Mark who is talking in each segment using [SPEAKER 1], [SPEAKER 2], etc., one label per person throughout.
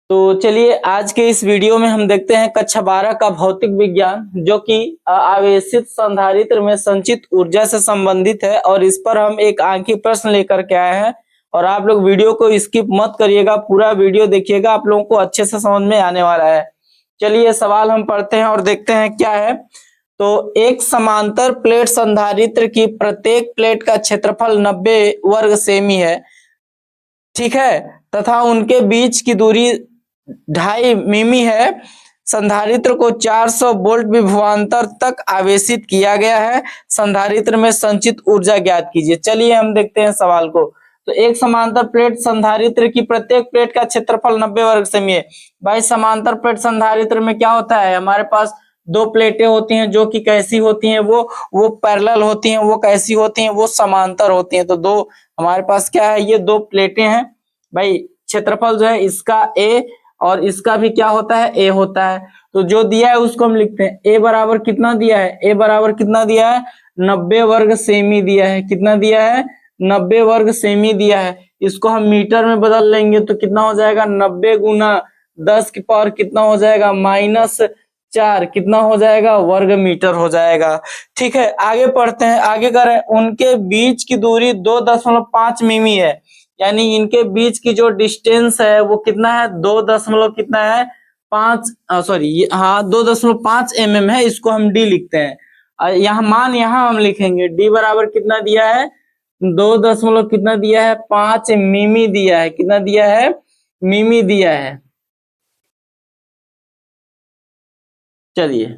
[SPEAKER 1] तो चलिए आज के इस वीडियो में हम देखते हैं कक्षा 12 का भौतिक विज्ञान जो कि आवेशित संधारित्र में संचित ऊर्जा से संबंधित है और इस पर हम एक आंखी प्रश्न लेकर के आए हैं। और आप लोग वीडियो को स्किप मत करिएगा, पूरा वीडियो देखिएगा, आप लोगों को अच्छे से समझ में आने वाला है। चलिए सवाल हम पढ़ते हैं और देखते हैं क्या है। तो एक समांतर प्लेट संधारित्र की प्रत्येक प्लेट का क्षेत्रफल 90 वर्ग सेमी है, ठीक है, तथा उनके बीच की दूरी 2.5 मिमी है। संधारित्र को 400 वोल्ट विभवांतर तक आवेशित किया गया है। संधारित्र में संचित ऊर्जा ज्ञात कीजिए। चलिए हम देखते हैं सवाल को। तो एक समांतर प्लेट संधारित्र की प्रत्येक प्लेट का क्षेत्रफल 90 वर्ग सेमी है। भाई समांतर प्लेट संधारित्र में क्या होता है, हमारे पास दो प्लेटें होती हैं जो कि कैसी होती हैं, वो पैरेलल होती हैं। वो कैसी होती हैं, वो समांतर होती हैं। तो दो हमारे पास क्या है, ये दो प्लेटें हैं। भाई क्षेत्रफल जो है इसका ए और इसका भी क्या होता है, ए होता है। तो जो दिया है उसको हम लिखते हैं। ए बराबर कितना दिया है, ए बराबर कितना दिया है, 90 वर्ग सेमी दिया है। कितना दिया है, 90 वर्ग सेमी दिया है। इसको हम मीटर में बदल लेंगे तो कितना हो जाएगा, 90 गुना 10 की पावर कितना हो जाएगा, -4 कितना हो जाएगा, वर्ग मीटर हो जाएगा। ठीक है, आगे पढ़ते हैं। आगे करें, उनके बीच की दूरी 2.5 मिमी है। यानी इनके बीच की जो डिस्टेंस है वो कितना है, 2 दशमलव कितना है, 2.5 mm है। इसको हम डी लिखते हैं। यहाँ मान यहाँ हम लिखेंगे डी बराबर कितना दिया है, 2 दशमलव कितना दिया है, 5 मिमी दिया है। कितना दिया है, मिमी दिया है। चलिए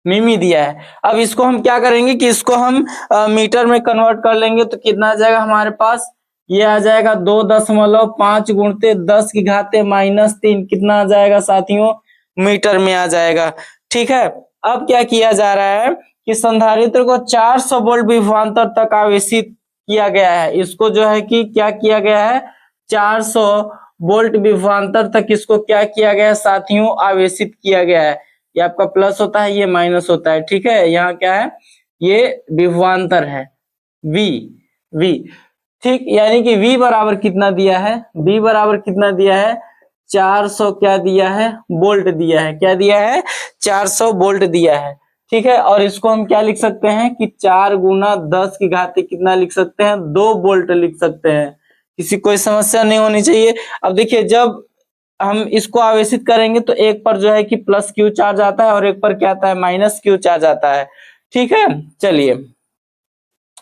[SPEAKER 1] मिमी दिया है। अब इसको हम क्या करेंगे कि इसको हम मीटर में कन्वर्ट कर लेंगे तो कितना आ जाएगा हमारे पास, ये आ जाएगा 2.5 गुणते 10 की घाते -3 कितना आ जाएगा साथियों, मीटर में आ जाएगा। ठीक है, अब क्या किया जा रहा है कि संधारित्र को 400 वोल्ट विभवांतर तक आवेशित किया गया है। इसको जो है कि क्या किया गया है, 400 वोल्ट विभवांतर तक इसको क्या किया गया है साथियों, आवेशित किया गया है। ये आपका प्लस होता है, ये माइनस होता है। ठीक है, यहाँ क्या है, ये विभवांतर है V। ठीक, यानी कि V बराबर कितना दिया है, V बराबर कितना दिया है, 400 क्या दिया है, वोल्ट दिया है। क्या दिया है, 400 वोल्ट दिया है। ठीक है, और इसको हम क्या लिख सकते हैं कि 4 गुना 10 की घाते कितना लिख सकते हैं, 2 वोल्ट लिख सकते हैं। किसी कोई समस्या नहीं होनी चाहिए। अब देखिए, जब हम इसको आवेशित करेंगे तो एक पर जो है कि प्लस क्यू चार्ज आता है और एक पर क्या आता है, माइनस क्यू चार्ज आता है। ठीक है, चलिए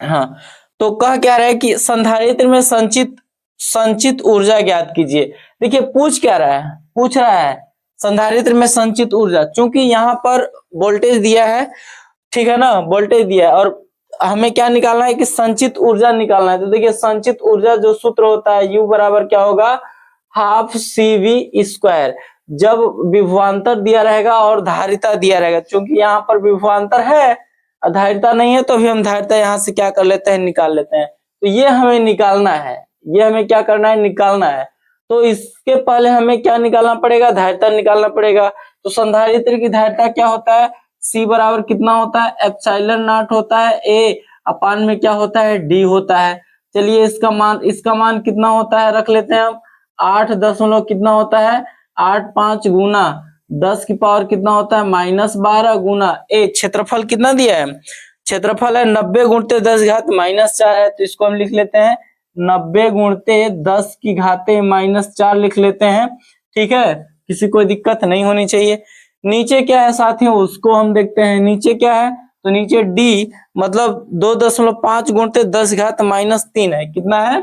[SPEAKER 1] हाँ, तो कह क्या रहा है कि संधारित्र में संचित ऊर्जा ज्ञात कीजिए। देखिए पूछ क्या रहा है, पूछ रहा है संधारित्र में संचित ऊर्जा। चूंकि यहाँ पर वोल्टेज दिया है, ठीक है ना, वोल्टेज दिया है और हमें क्या निकालना है कि संचित ऊर्जा निकालना है। तो देखिए संचित ऊर्जा जो सूत्र होता है, U बराबर क्या होगा, हाफ CV²। जब विभवांतर दिया रहेगा और धारिता दिया रहेगा, क्योंकि यहाँ पर विभवांतर है, धारिता नहीं है, तो भी हम धारिता यहाँ से क्या कर लेते हैं, निकाल लेते हैं। तो ये हमें निकालना है, ये हमें क्या करना है, निकालना है। तो इसके पहले हमें क्या निकालना पड़ेगा, धारिता निकालना पड़ेगा। तो संधारित्र की धारिता क्या होता है, C बराबर कितना होता है, ε0 होता है, A अपान में क्या होता है, D होता है। चलिए इसका मान कितना होता है, रख लेते हैं हम 8 दशमलव कितना होता है, 8.5 गुना 10 की पावर कितना होता है, -12 गुना ए। क्षेत्रफल कितना दिया है, क्षेत्रफल है 90 गुणते 10 की घात -4 है। तो इसको हम लिख लेते हैं 90 गुणते 10 की घाते -4 लिख लेते हैं। ठीक है, किसी कोई दिक्कत नहीं होनी चाहिए। नीचे क्या है साथियों, उसको हम देखते हैं। नीचे क्या है, तो नीचे डी मतलब 2.5 गुणते 10 की घात -3 है। कितना है,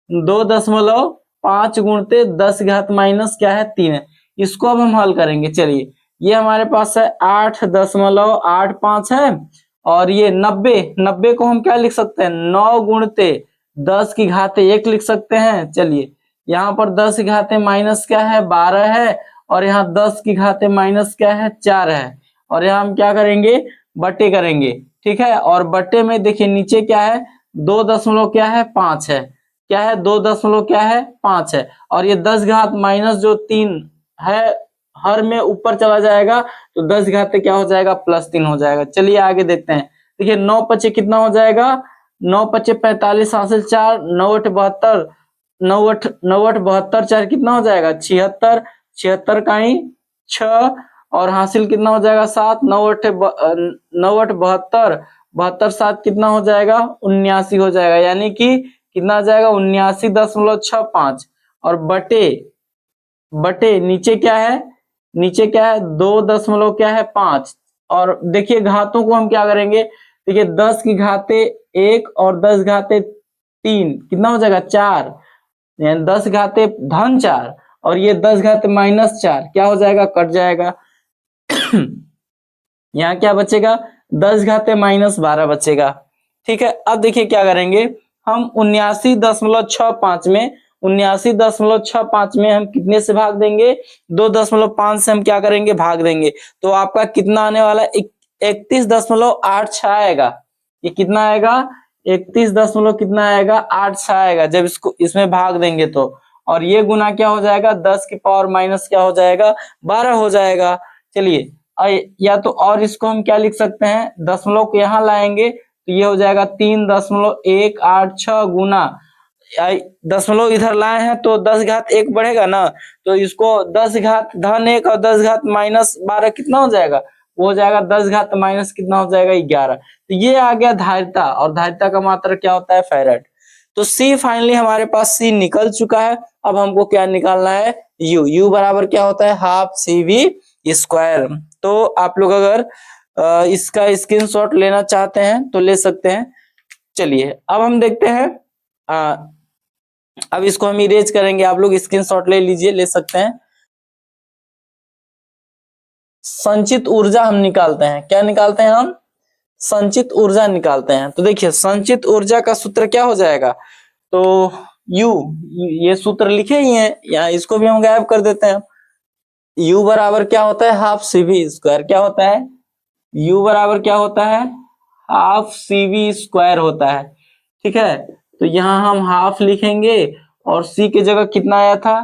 [SPEAKER 1] 2.5 गुणते 10 की घात माइनस क्या है, 3 है। इसको अब हम हल करेंगे। चलिए ये हमारे पास है 8.85 है और ये 90 को हम क्या लिख सकते हैं, 9 गुणते 10 की घाते 1 लिख सकते हैं। चलिए यहाँ पर 10 की घाते माइनस क्या है, 12 है और यहाँ 10 की घाते माइनस क्या है, 4 है। और यहाँ हम क्या करेंगे, बट्टे करेंगे। ठीक है, और बट्टे में देखिए नीचे क्या है, 2 दशमलव क्या है, 5 है। क्या है, 2 दशमलव क्या है, 5 है। और ये 10 घात माइनस जो 3 है, हर में ऊपर चला जाएगा तो 10 घात पे क्या हो जाएगा, +3 हो जाएगा। चलिए आगे देखते हैं। देखिए 9 पचे कितना हो जाएगा, 9 पचे 45, हासिल 4, 9 8 72, 9 9 72 4 कितना हो जाएगा 76, 76 का ही 6 और हासिल कितना हो जाएगा 7, 9 8 72, 72 7 कितना हो जाएगा 79 हो जाएगा, यानी कि कितना आ जाएगा 79.65 और बटे बटे नीचे क्या है, नीचे क्या है 2 दशमलव क्या है 5। और देखिए घातों को हम क्या करेंगे, देखिए 10 की घाते 1 और 10 घाते 3 कितना हो जाएगा 4, यानी 10 घाते धन 4 और ये 10 घाते -4 क्या हो जाएगा कट जाएगा। यहाँ क्या बचेगा 10 घाते -12 बचेगा। ठीक है, अब देखिए क्या करेंगे हम 79.65 में 79.65 में हम कितने से भाग देंगे 2.5 से हम क्या करेंगे भाग देंगे, तो आपका कितना आने वाला 31.86 आएगा। ये कितना आएगा 31 दशमलव कितना आएगा 86 आएगा जब इसको इसमें भाग देंगे तो, और ये गुना क्या हो जाएगा 10 की पावर माइनस क्या हो जाएगा 12 हो जाएगा। चलिए या तो और इसको हम क्या लिख सकते हैं, दशमलव को यहाँ लाएंगे तो ये हो जाएगा 3.186 गुना, दशमलव इधर लाए हैं तो 10 घात 1 बढ़ेगा ना, तो इसको 10 घात धन 1 और 10 घात -12 कितना हो जाएगा, वो हो जाएगा 10 घात माइनस कितना हो जाएगा 11। तो ये आ गया धारिता, और धारिता का मात्रा क्या होता है फैराड। तो सी फाइनली हमारे पास सी निकल चुका है। अब हमको क्या निकालना है यू, यू बराबर क्या होता है हाफ CV²। तो आप लोग अगर इसका स्क्रीनशॉट लेना चाहते हैं तो ले सकते हैं। चलिए अब हम देखते हैं, अब इसको हम इरेज करेंगे, आप लोग स्क्रीनशॉट ले लीजिए, ले सकते हैं। संचित ऊर्जा हम निकालते हैं, क्या निकालते हैं हम संचित ऊर्जा निकालते हैं। तो देखिए संचित ऊर्जा का सूत्र क्या हो जाएगा, तो U, ये सूत्र लिखे ही हैं, यहाँ इसको भी हम गायब कर देते हैं। U बराबर क्या होता है हाफ CV², क्या होता है U बराबर क्या होता है हाफ CV² होता है। ठीक है, तो यहाँ हम हाफ लिखेंगे और C की जगह कितना आया था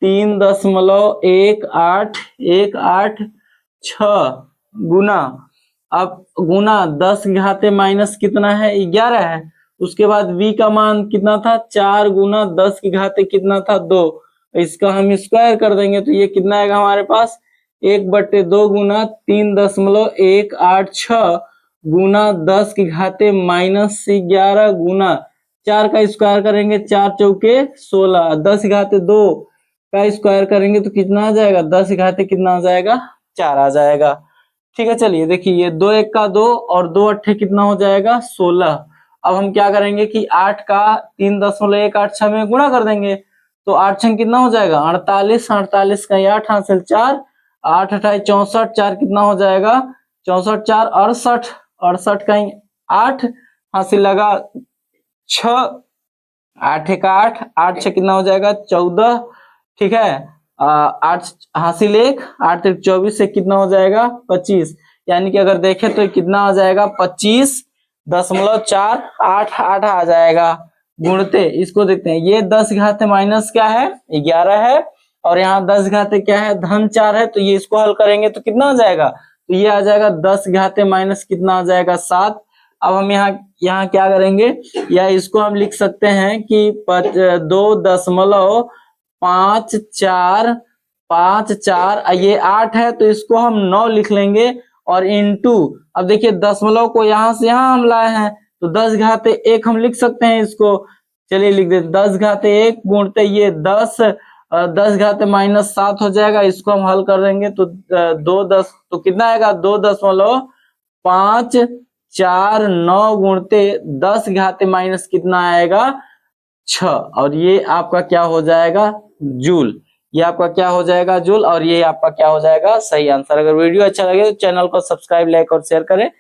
[SPEAKER 1] 3.18186 गुना, अब गुना 10 घाते माइनस कितना है 11 है, उसके बाद V का मान कितना था 4 गुना 10 की घाते कितना था 2, इसका हम स्क्वायर कर देंगे तो ये कितना आएगा हमारे पास 1/2 गुना 3.186 गुना 10 की घाते -11 गुना 4 का स्क्वायर करेंगे 4 चौके 16, 10 घाते 2 का स्क्वायर करेंगे तो कितना आ जाएगा 10 घाते कितना आ जाएगा 4 आ जाएगा। ठीक है, चलिए देखिए ये 2 1 का 2 और 2 अट्ठे कितना हो जाएगा 16। अब हम क्या करेंगे कि 8 का 3.186 में गुणा कर देंगे तो 8 छंग कितना हो जाएगा 48, 48 का 8 हासिल 4, 8 अठाई 64, 4 कितना हो जाएगा 64, 4 68, 68 का 8 हासिल लगा 6, 8 का 8, 8 6 कितना हो जाएगा 14। ठीक है, 8 हासिल 1, 8 3 24 से कितना हो जाएगा 25, यानी कि अगर देखें तो कितना आ जाएगा 25.488 आ जाएगा गुणते। इसको देखते हैं, ये 10 घाते माइनस क्या है 11 है और यहाँ 10 घाते क्या है धन 4 है, तो ये इसको हल करेंगे तो कितना आ जाएगा, तो ये आ जाएगा 10 घाते माइनस कितना आ जाएगा 7। अब हम यहाँ क्या करेंगे, या इसको हम लिख सकते हैं कि 2.5454, ये 8 है तो इसको हम 9 लिख लेंगे और इनटू, अब देखिए दशमलव को यहाँ से यहाँ हम लाए हैं तो 10 घाते 1 हम लिख सकते हैं इसको, चलिए लिख देते 10 घाते 1 गुणते ये 10 घाते -7 हो जाएगा, इसको हम हल कर देंगे तो 2 10 तो कितना आएगा 2.549 गुणते 10 घाते माइनस कितना आएगा 6, और ये आपका क्या हो जाएगा जूल, ये आपका क्या हो जाएगा जूल, और ये आपका क्या हो जाएगा सही आंसर। अगर वीडियो अच्छा लगे तो चैनल को सब्सक्राइब लाइक और शेयर करें।